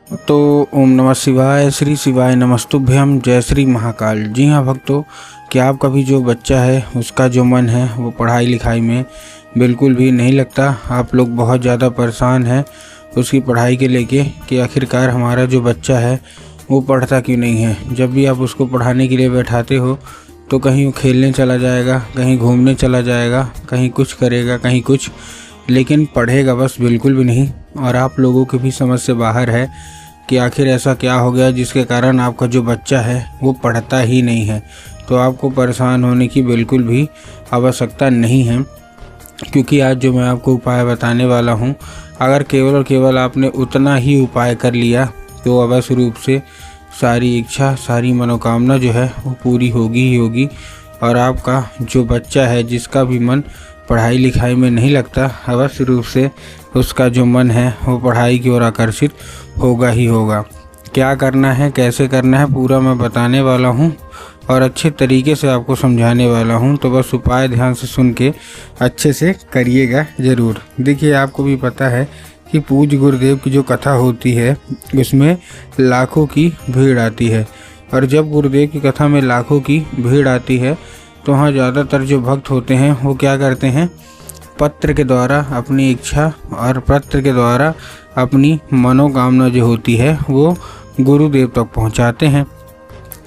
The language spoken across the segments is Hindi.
तो ओम नमः शिवाय, श्री शिवाय नमस्तुभ्यम, जय श्री महाकाल। जी हाँ भक्तों, क्या आपका भी जो बच्चा है उसका जो मन है वो पढ़ाई लिखाई में बिल्कुल भी नहीं लगता। आप लोग बहुत ज़्यादा परेशान हैं उसकी पढ़ाई के लेके कि आखिरकार हमारा जो बच्चा है वो पढ़ता क्यों नहीं है। जब भी आप उसको पढ़ाने के लिए बैठाते हो तो कहीं वो खेलने चला जाएगा, कहीं घूमने चला जाएगा, कहीं कुछ करेगा, कहीं कुछ, लेकिन पढ़ेगा बस बिल्कुल भी नहीं। और आप लोगों की भी समझ से बाहर है कि आखिर ऐसा क्या हो गया जिसके कारण आपका जो बच्चा है वो पढ़ता ही नहीं है। तो आपको परेशान होने की बिल्कुल भी आवश्यकता नहीं है, क्योंकि आज जो मैं आपको उपाय बताने वाला हूँ, अगर केवल और केवल आपने उतना ही उपाय कर लिया तो अवश्य रूप से सारी इच्छा, सारी मनोकामना जो है वो पूरी होगी ही होगी। और आपका जो बच्चा है जिसका भी मन पढ़ाई लिखाई में नहीं लगता, अवश्य रूप से उसका जो मन है वो पढ़ाई की ओर आकर्षित होगा ही होगा। क्या करना है, कैसे करना है, पूरा मैं बताने वाला हूँ और अच्छे तरीके से आपको समझाने वाला हूँ। तो बस उपाय ध्यान से सुन के अच्छे से करिएगा ज़रूर। देखिए, आपको भी पता है कि पूज्य गुरुदेव की जो कथा होती है उसमें लाखों की भीड़ आती है। और जब गुरुदेव की कथा में लाखों की भीड़ आती है तो वहाँ ज़्यादातर जो भक्त होते हैं वो क्या करते हैं, पत्र के द्वारा अपनी इच्छा और पत्र के द्वारा अपनी मनोकामना जो होती है वो गुरुदेव तक पहुँचाते हैं।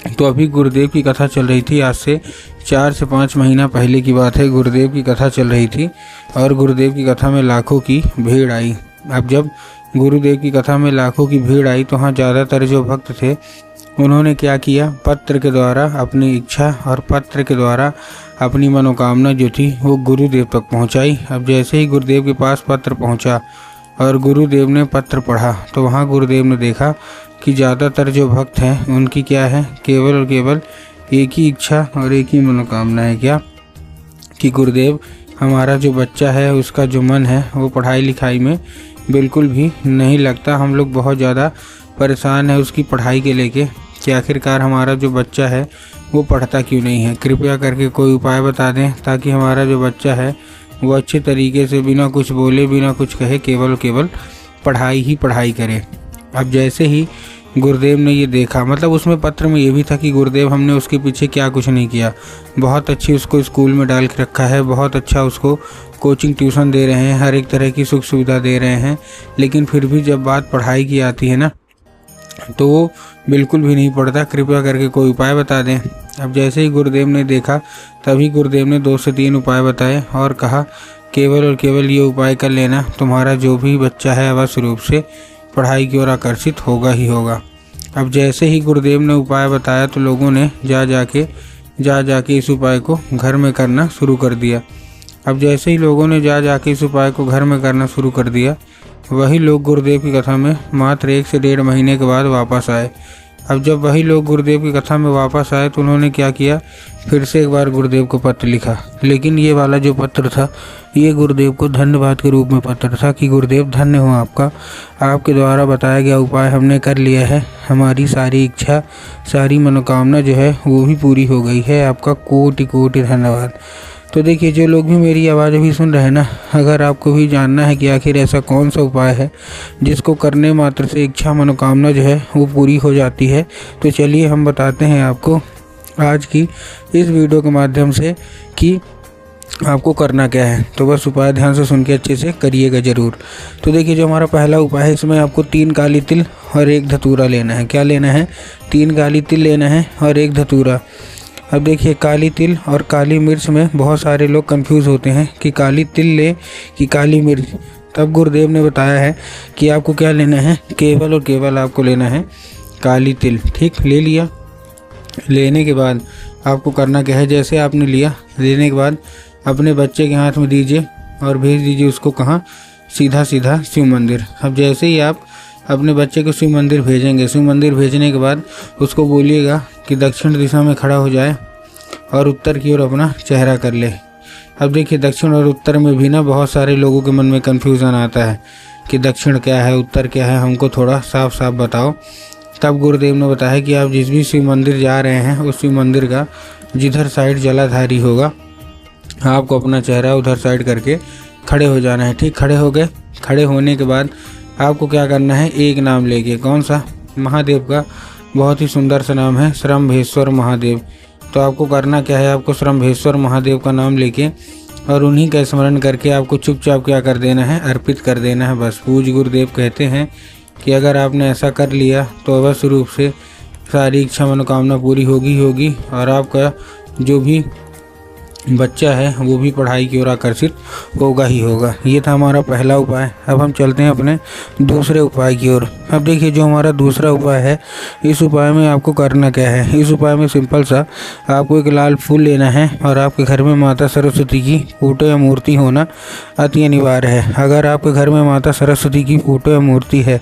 तो अभी गुरुदेव की कथा चल रही थी, आज से 4 से 5 महीना पहले की बात है। गुरुदेव की कथा चल रही थी और गुरुदेव की कथा में लाखों की भीड़ आई। अब जब गुरुदेव की कथा में लाखों की भीड़ आई तो वहाँ ज़्यादातर जो भक्त थे उन्होंने क्या किया, पत्र के द्वारा अपनी इच्छा और पत्र के द्वारा अपनी मनोकामना जो थी वो गुरुदेव तक पहुंचाई। अब जैसे ही गुरुदेव के पास पत्र पहुंचा और गुरुदेव ने पत्र पढ़ा तो वहाँ गुरुदेव ने देखा कि ज़्यादातर जो भक्त हैं उनकी क्या है, केवल और केवल एक ही इच्छा और एक ही मनोकामना है, क्या कि गुरुदेव हमारा जो बच्चा है उसका जो मन है वो पढ़ाई लिखाई में बिल्कुल भी नहीं लगता। हम लोग बहुत ज़्यादा परेशान है उसकी पढ़ाई के लेके कि आखिरकार हमारा जो बच्चा है वो पढ़ता क्यों नहीं है। कृपया करके कोई उपाय बता दें ताकि हमारा जो बच्चा है वो अच्छे तरीके से बिना कुछ बोले, बिना कुछ कहे, केवल केवल पढ़ाई ही पढ़ाई करे। अब जैसे ही गुरुदेव ने ये देखा, मतलब उसमें पत्र में ये भी था कि गुरुदेव हमने उसके पीछे क्या कुछ नहीं किया, बहुत अच्छी उसको स्कूल में डाल के रखा है, बहुत अच्छा उसको कोचिंग ट्यूशन दे रहे हैं, हर एक तरह की सुख सुविधा दे रहे हैं, लेकिन फिर भी जब बात पढ़ाई की आती है ना तो वो बिल्कुल भी नहीं पढ़ता। कृपया करके कोई उपाय बता दें। अब जैसे ही गुरुदेव ने देखा तभी गुरुदेव ने 2 से 3 उपाय बताए और कहा केवल और केवल ये उपाय कर लेना, तुम्हारा जो भी बच्चा है अवश्य रूप से पढ़ाई की ओर आकर्षित होगा ही होगा। अब जैसे ही गुरुदेव ने उपाय बताया तो लोगों ने जा जाके इस उपाय को घर में करना शुरू कर दिया। अब जैसे ही लोगों ने जा जाके इस उपाय को घर में करना शुरू कर दिया, वही लोग गुरुदेव की कथा में मात्र 1 से 1.5 महीने के बाद वापस आए। अब जब वही लोग गुरुदेव की कथा में वापस आए तो उन्होंने क्या किया, फिर से एक बार गुरुदेव को पत्र लिखा। लेकिन ये वाला जो पत्र था ये गुरुदेव को धन्यवाद के रूप में पत्र था कि गुरुदेव धन्य हो आपका, आपके द्वारा बताया गया उपाय हमने कर लिया है, हमारी सारी इच्छा, सारी मनोकामना जो है वो भी पूरी हो गई है, आपका कोटि कोटि धन्यवाद। तो देखिए, जो लोग भी मेरी आवाज़ अभी सुन रहे हैं ना, अगर आपको भी जानना है कि आखिर ऐसा कौन सा उपाय है जिसको करने मात्र से इच्छा मनोकामना जो है वो पूरी हो जाती है, तो चलिए हम बताते हैं आपको आज की इस वीडियो के माध्यम से कि आपको करना क्या है। तो बस उपाय ध्यान से सुन के अच्छे से करिएगा ज़रूर। तो देखिए, जो हमारा पहला उपाय है इसमें आपको 3 काली तिल और 1 धतूरा लेना है। क्या लेना है? 3 काली तिल लेना है और 1 धतूरा। अब देखिए, काली तिल और काली मिर्च में बहुत सारे लोग कंफ्यूज होते हैं कि काली तिल ले कि काली मिर्च। तब गुरुदेव ने बताया है कि आपको क्या लेना है, केवल और केवल आपको लेना है काली तिल। ठीक, ले लिया। लेने के बाद आपको करना क्या है, जैसे आपने लिया, लेने के बाद अपने बच्चे के हाथ में दीजिए और भेज दीजिए उसको कहाँ, सीधा सीधा शिव मंदिर। अब जैसे ही आप अपने बच्चे को शिव मंदिर भेजेंगे, शिव मंदिर भेजने के बाद उसको बोलिएगा कि दक्षिण दिशा में खड़ा हो जाए और उत्तर की ओर अपना चेहरा कर ले। अब देखिए, दक्षिण और उत्तर में भी ना बहुत सारे लोगों के मन में कन्फ्यूज़न आता है कि दक्षिण क्या है, उत्तर क्या है, हमको थोड़ा साफ साफ बताओ। तब गुरुदेव ने बताया कि आप जिस भी शिव मंदिर जा रहे हैं उस शिव मंदिर का जिधर साइड जलाधारी होगा आपको अपना चेहरा उधर साइड करके खड़े हो जाना है। ठीक, खड़े हो गए। खड़े होने के बाद आपको क्या करना है, एक नाम लेके, कौन सा, महादेव का बहुत ही सुंदर सा नाम है श्रम्भेश्वर महादेव। तो आपको करना क्या है, आपको श्रम्भेश्वर महादेव का नाम लेके और उन्हीं का स्मरण करके आपको चुपचाप क्या कर देना है, अर्पित कर देना है बस। पूज्य गुरुदेव कहते हैं कि अगर आपने ऐसा कर लिया तो अवश्य रूप से सारी इच्छा मनोकामना पूरी होगी और आपका जो भी बच्चा है वो भी पढ़ाई की ओर आकर्षित होगा ही होगा। ये था हमारा पहला उपाय। अब हम चलते हैं अपने दूसरे उपाय की ओर। अब देखिए जो हमारा दूसरा उपाय है, इस उपाय में आपको करना क्या है। इस उपाय में सिंपल सा आपको एक लाल फूल लेना है और आपके घर में माता सरस्वती की फोटो या मूर्ति होना अति अनिवार्य है। अगर आपके घर में माता सरस्वती की फोटो या मूर्ति है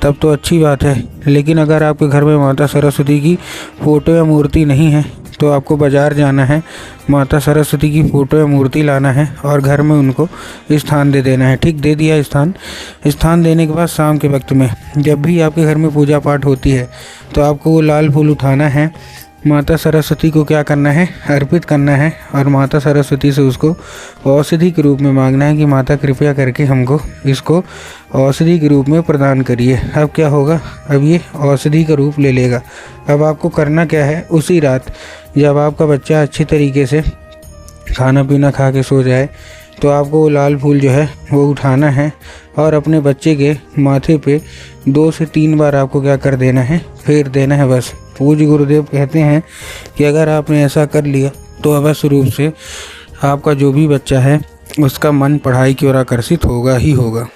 तब तो अच्छी बात है, लेकिन अगर आपके घर में माता सरस्वती की फोटो या मूर्ति नहीं है तो आपको बाज़ार जाना है, माता सरस्वती की फ़ोटो या मूर्ति लाना है और घर में उनको स्थान दे देना है। ठीक, दे दिया स्थान देने के बाद शाम के वक्त में जब भी आपके घर में पूजा पाठ होती है तो आपको वो लाल फूल उठाना है, माता सरस्वती को क्या करना है, अर्पित करना है और माता सरस्वती से उसको औषधि के रूप में मांगना है कि माता कृपया करके हमको इसको औषधि के रूप में प्रदान करिए। अब क्या होगा, अब ये औषधि का रूप ले लेगा। अब आपको करना क्या है, उसी रात जब आपका बच्चा अच्छी तरीके से खाना पीना खा के सो जाए तो आपको वो लाल फूल जो है वो उठाना है और अपने बच्चे के माथे पे 2 से 3 बार आपको क्या कर देना है, फेर देना है बस। पूज्य गुरुदेव कहते हैं कि अगर आपने ऐसा कर लिया तो अवश्य रूप से आपका जो भी बच्चा है उसका मन पढ़ाई की ओर आकर्षित होगा ही होगा।